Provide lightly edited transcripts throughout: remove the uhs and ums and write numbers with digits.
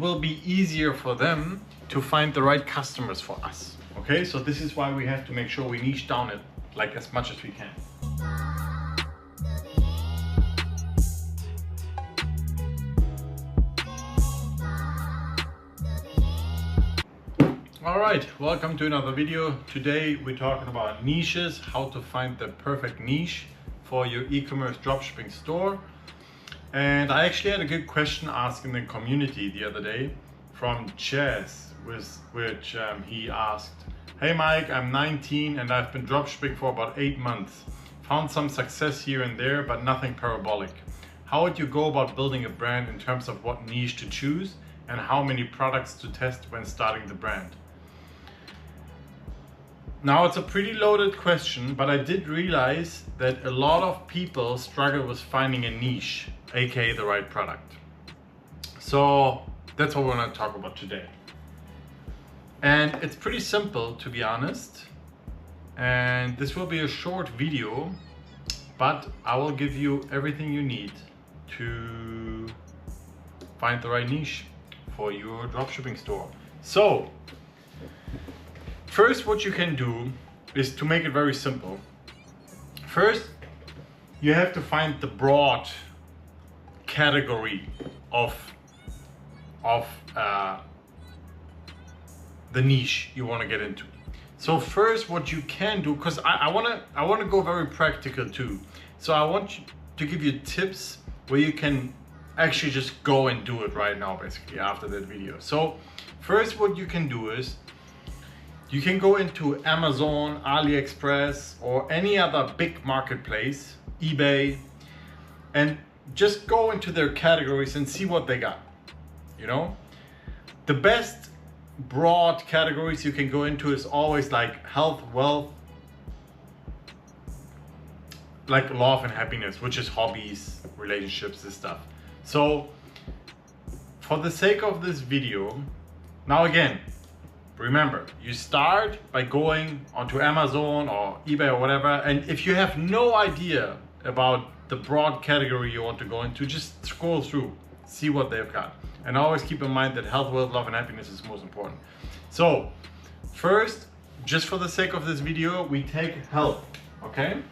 will be easier for them to find the right customers for us. Okay, so this is why we have to make sure we niche down it like as much as we can. All right, welcome to another video. Today we're talking about niches, how to find the perfect niche for your e-commerce dropshipping store. And I actually had a good question asked in the community the other day from Chaz, which he asked, "Hey Mike, I'm 19 and I've been dropshipping for about 8 months. Found some success here and there, but nothing parabolic. How would you go about building a brand in terms of what niche to choose and how many products to test when starting the brand?" Now, it's a pretty loaded question, but I did realize that a lot of people struggle with finding a niche, aka the right product. So that's what we're going to talk about today. And it's pretty simple, to be honest. And this will be a short video, but I will give you everything you need to find the right niche for your dropshipping store. So first, what you can do is to make it very simple. First, you have to find the broad category of the niche you want to get into. So first, what you can do, because I want to go very practical too. So I want to give you tips where you can actually just go and do it right now, basically after that video. So first, what you can do is you can go into Amazon, AliExpress, or any other big marketplace, eBay, and just go into their categories and see what they got. You know, the best broad categories you can go into is always like health, wealth, like love and happiness, which is hobbies, relationships, this stuff. So for the sake of this video, now again, remember, you start by going onto Amazon or eBay or whatever, and if you have no idea about the broad category you want to go into, just scroll through, see what they've got. And always keep in mind that health, wealth, love, and happiness is most important. So first, just for the sake of this video, we take health, okay?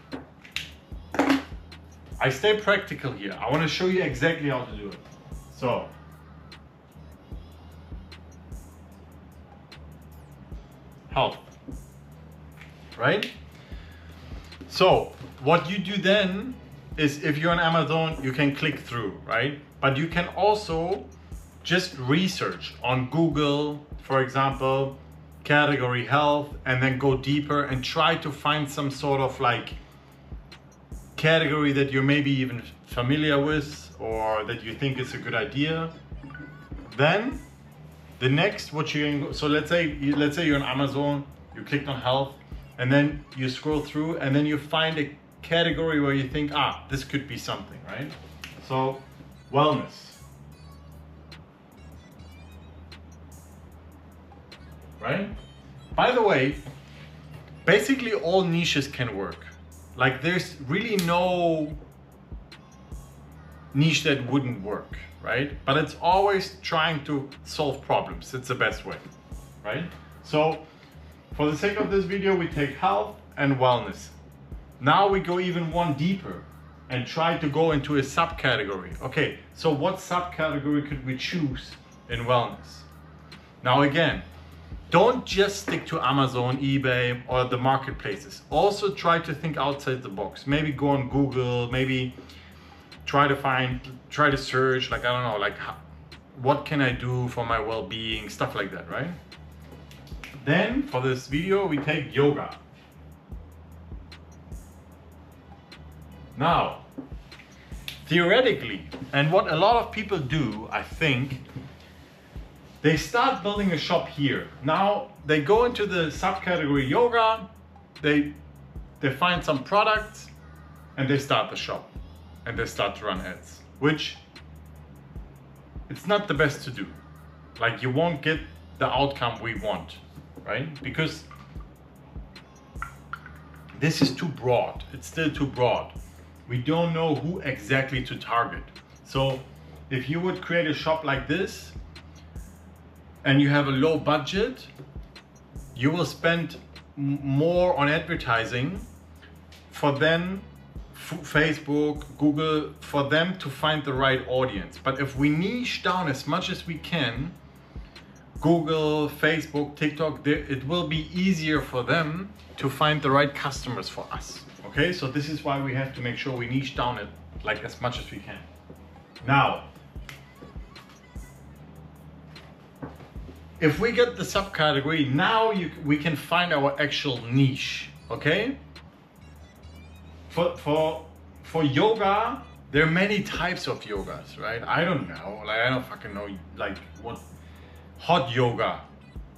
I stay practical here. I want to show you exactly how to do it. So health, right? So what you do then is, if you're on Amazon, you can click through, right? But you can also just research on Google, for example, category health, and then go deeper and try to find some sort of like category that you're maybe even familiar with or that you think is a good idea. Then the next, what you can, so let's say you're on Amazon, you clicked on health, and then you scroll through, and then you find a category where you think, this could be something, right? So wellness, right? By the way, basically all niches can work. Like there's really no niche that wouldn't work, right? But it's always trying to solve problems. It's the best way, right? So for the sake of this video, we take health and wellness. Now we go even one deeper and try to go into a subcategory. Okay, so what subcategory could we choose in wellness? Now again, don't just stick to Amazon, eBay, or the marketplaces. Also try to think outside the box. Maybe go on Google, maybe try to search, like, I don't know, like what can I do for my well-being, stuff like that, right? Then for this video, we take yoga. Now, theoretically, and what a lot of people do, I think, they start building a shop here. Now they go into the subcategory yoga, they find some products, and they start the shop. And they start to run ads, which it's not the best to do. Like, you won't get the outcome we want, right? Because this is too broad. It's still too broad. We don't know who exactly to target. So if you would create a shop like this, and you have a low budget, you will spend more on advertising for them, Facebook, Google, for them to find the right audience. But if we niche down as much as we can, Google, Facebook, TikTok, it will be easier for them to find the right customers for us. Okay, so this is why we have to make sure we niche down it like as much as we can. Now, if we get the subcategory, now we can find our actual niche. Okay. For yoga, there are many types of yogas, right? I don't know, like I don't fucking know, like what hot yoga.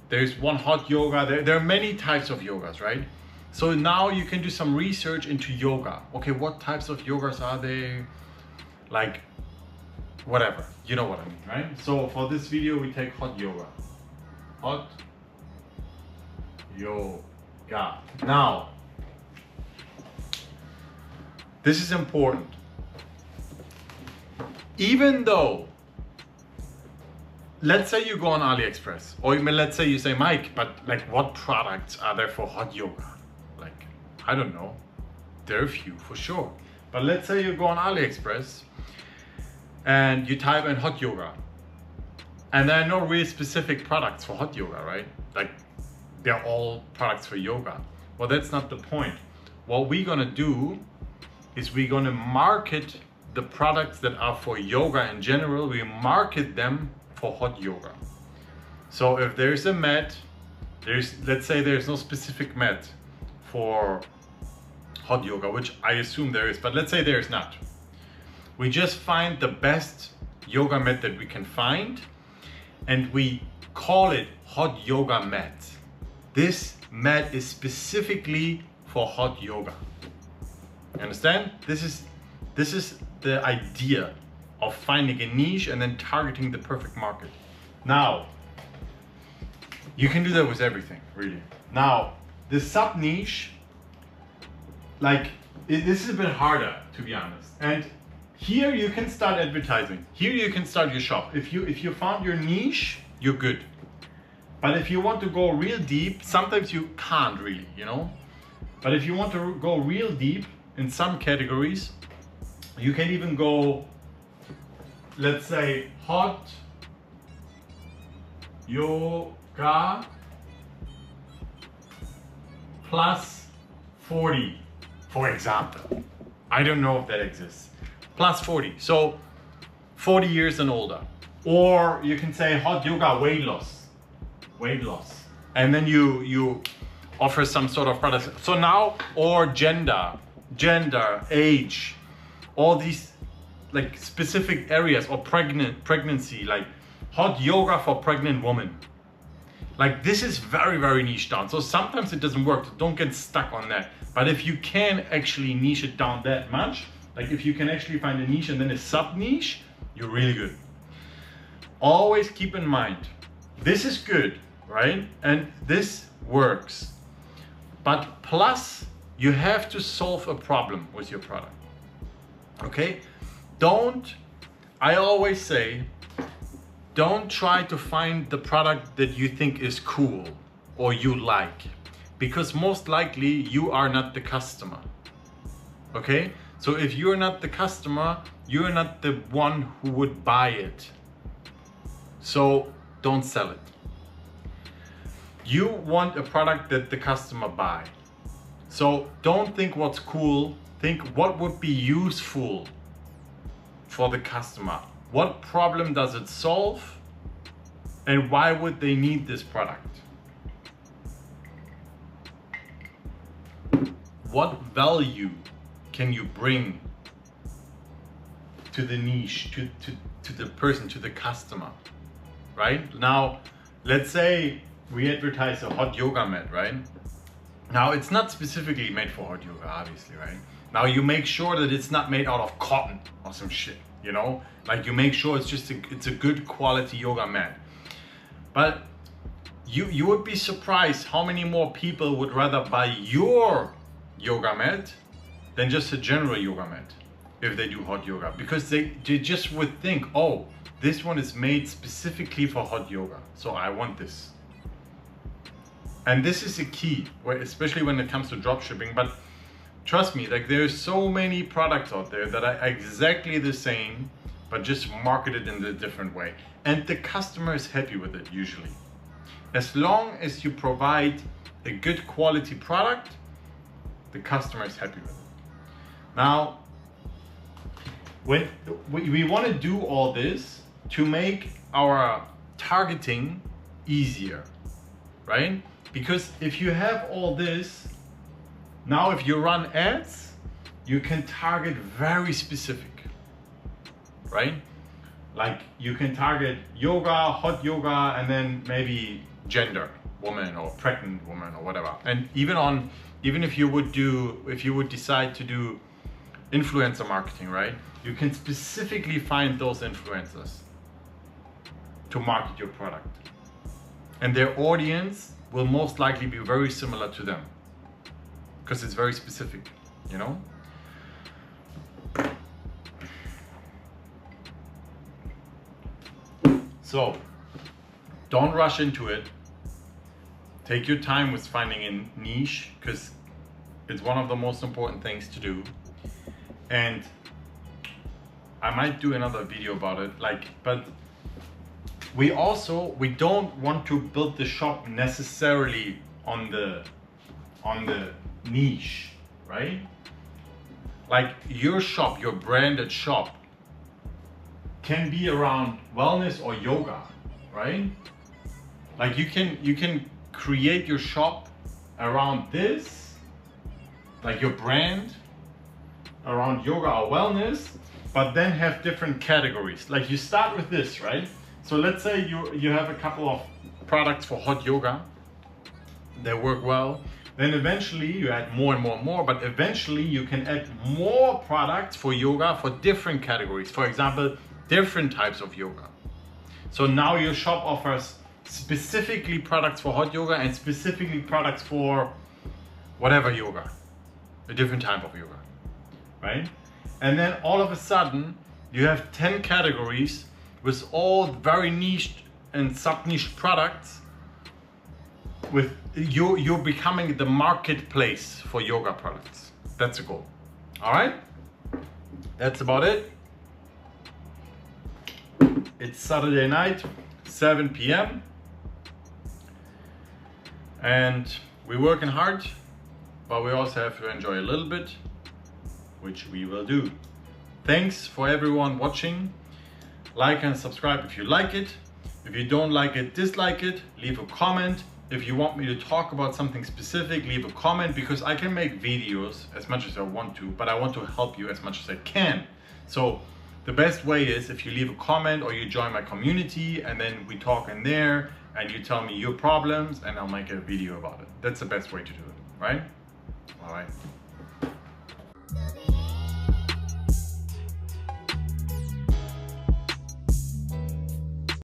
There's one hot yoga. There are many types of yogas, right? So now you can do some research into yoga. Okay, what types of yogas are there? Like, whatever, you know what I mean, right? So for this video, we take hot yoga. Hot yoga. Now, this is important. Even though, let's say you go on AliExpress, or let's say you say, Mike, but like what products are there for hot yoga? Like, I don't know. There are a few for sure. But let's say you go on AliExpress and you type in hot yoga. And there are no really specific products for hot yoga, right? Like, they're all products for yoga. Well, that's not the point. What we're gonna do is we're gonna market the products that are for yoga in general. We market them for hot yoga. So if there's a mat, let's say there's no specific mat for hot yoga, which I assume there is, but let's say there is not. We just find the best yoga mat that we can find, and we call it hot yoga mat. This mat is specifically for hot yoga. You understand? This is the idea of finding a niche and then targeting the perfect market. Now, you can do that with everything, really. Now, the sub niche, like, this is a bit harder, to be honest. And here you can start advertising. Here you can start your shop. If you found your niche, you're good. But if you want to go real deep, sometimes you can't really, you know? But if you want to go real deep in some categories, you can even go, let's say, hot yoga plus 40, for example. I don't know if that exists. Plus 40, so 40 years and older. Or you can say hot yoga weight loss. And then you offer some sort of product. So now, or gender, age, all these like specific areas, or pregnancy, like hot yoga for pregnant women. Like, this is very, very niche down. So sometimes it doesn't work. Don't get stuck on that. But if you can actually niche it down that much, like if you can actually find a niche and then a sub niche, you're really good. Always keep in mind, this is good, right? And this works. But plus, you have to solve a problem with your product. Okay? I always say, don't try to find the product that you think is cool or you like, because most likely you are not the customer. Okay? So if you're not the customer, you're not the one who would buy it. So don't sell it. You want a product that the customer buy. So don't think what's cool, think what would be useful for the customer. What problem does it solve? And why would they need this product? What value can you bring to the niche, to the person, to the customer, right? Now, let's say we advertise a hot yoga mat, right? Now, it's not specifically made for hot yoga, obviously, right? Now, you make sure that it's not made out of cotton or some shit, you know? Like, you make sure it's a good quality yoga mat. But you would be surprised how many more people would rather buy your yoga mat than just a general yoga mat if they do hot yoga, because they just would think, oh, this one is made specifically for hot yoga, so I want this. And this is a key, especially when it comes to dropshipping. But trust me, like there's so many products out there that are exactly the same, but just marketed in a different way. And the customer is happy with it usually. As long as you provide a good quality product, the customer is happy with it. Now, when we want to do all this to make our targeting easier, right? Because if you have all this, now if you run ads, you can target very specific, right? Like you can target yoga, hot yoga, and then maybe gender, woman or pregnant woman or whatever. And even if you would decide to do influencer marketing, right? You can specifically find those influencers to market your product. And their audience will most likely be very similar to them because it's very specific, you know? So don't rush into it. Take your time with finding a niche because it's one of the most important things to do. And I might do another video about it, but we don't want to build the shop necessarily on the niche, right? Like your shop, your branded shop can be around wellness or yoga, right? Like you can create your shop around this, like your brand around yoga or wellness, but then have different categories. Like you start with this, right? So let's say you have a couple of products for hot yoga, they work well. Then eventually you add more and more and more, but eventually you can add more products for yoga for different categories. For example, different types of yoga. So now your shop offers specifically products for hot yoga and specifically products for whatever yoga, a different type of yoga, right? And then all of a sudden you have 10 categories with all very niched and sub-niche products. With you're becoming the marketplace for yoga products. That's the goal. All right, that's about it. It's Saturday night, 7 p.m. and we're working hard, but we also have to enjoy a little bit, which we will do. Thanks for everyone watching. Like and subscribe if you like it. If you don't like it, dislike it, leave a comment. If you want me to talk about something specific, leave a comment, because I can make videos as much as I want to, but I want to help you as much as I can. So the best way is if you leave a comment or you join my community and then we talk in there and you tell me your problems and I'll make a video about it. That's the best way to do it, right? All right.